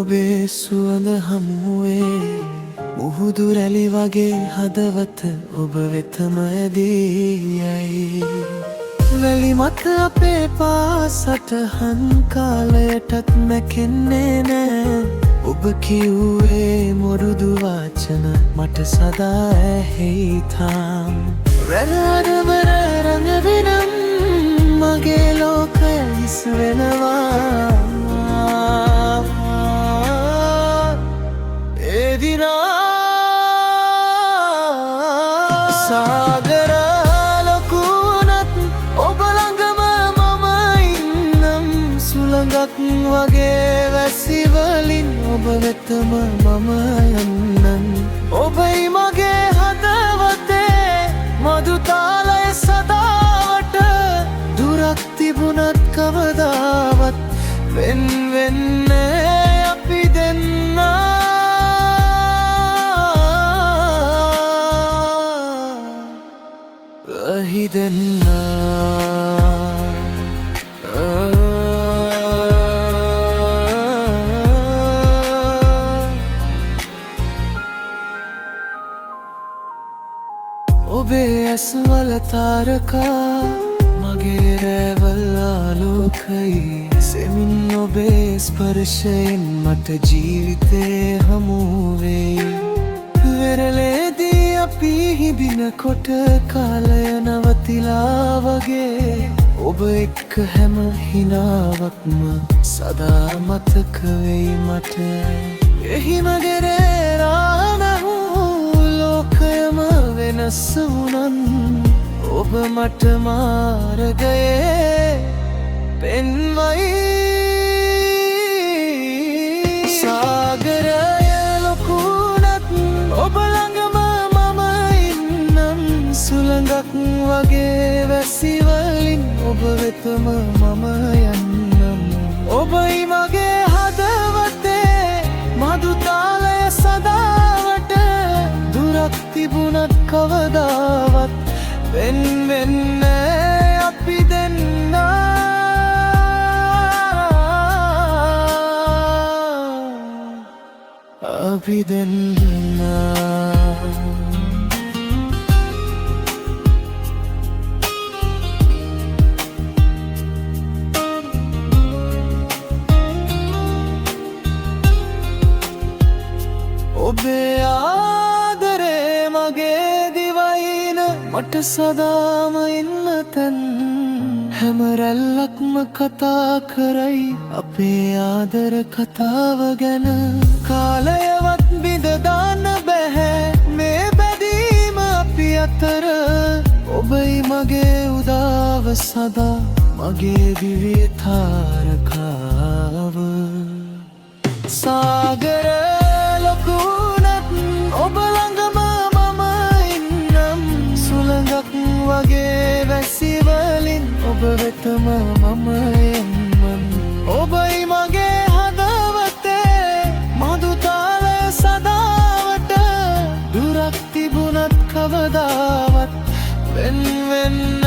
ඔබේ සුවඳ හමුවේ මුහුදු රැලි වගේ හදවත ඔබ වෙතම ඇදී යයි. වැලි මත අපේ පාසටහන් කාලයටත් මැකෙන්නේ නෑ. ඔබ කිව්වේ මුරුදු වචන මට සදා ඇහෙයි තාම. රැඳවන රඟවිනම් මගේ ලෝකය හිස් වෙනවා. ඒ දිනා සාගර ලොකුනත් ඔබ ළඟම මම ඉන්නම්. සුළඟක් වගේ වැසිවලින් ඔබ වෙතම මම යන්නම්. ඔබයි මගේ හදවතේ මధు තාලය සදාවට. දුරක් තිබුණත් කවදාවත් වෙන් වෙන්නේ අපි දෙන්නා. අහි දෙන්නා. ඔබේ ඇස්වල තාරකා මගේ රැවල් ආලෝකයි. සෙමින් ඔබේ ස්පර්ශයෙන් මට ජීවිතේ හමුවෙයි. වෙරළේදී අපි හිබිනකොට කාලය නවතිලා වගේ. ඔබ එක්ක හැම හිනාවක්ම සදා මතක වෙයි මට. එහිම ගෙරේරානහු ලෝකයම වෙනස් වුණන්. ඔබ මට මාර්ගයේ පෙන්වයි. සාගරය ලොකුනත් ඔබ ළඟම මම ඉන්නම්. සුළඟක් වගේ වැසිවලින් ඔබ වෙතම මම යන්නම්. ඔබයි මගේ හදවතේ මధు තාලය සදාවට. දුරක් තිබුණත් කවදාවත් වෙන් වෙන්නේ අපි දෙන්නා. අපි දෙන්නා. ඔබේ ආදරේ මගේ දිවයින මට සදාම ඉන්න තැන්. හැම රැල්ලක්ම කතා කරයි අපේ ආදර කතාව ගැන. කාලයවත් බිඳ දාන්න බැහැ මේ බැඳීම අපි අතර. ඔබයි මගේ උදාව සදා මගේ දිව්‍ය තාරකාව. සාගර ලොකුනත් ඔබ ළඟම මම ඉන්නම්. සුළඟක් වගේ වැසිවලින් ඔබ වෙතම මම එන්නම්. ඔබයි මගේ හදවතේ මధు තාලය සදාවට. දුරක් තිබුණත් කවදාවත් වෙන් වෙන්න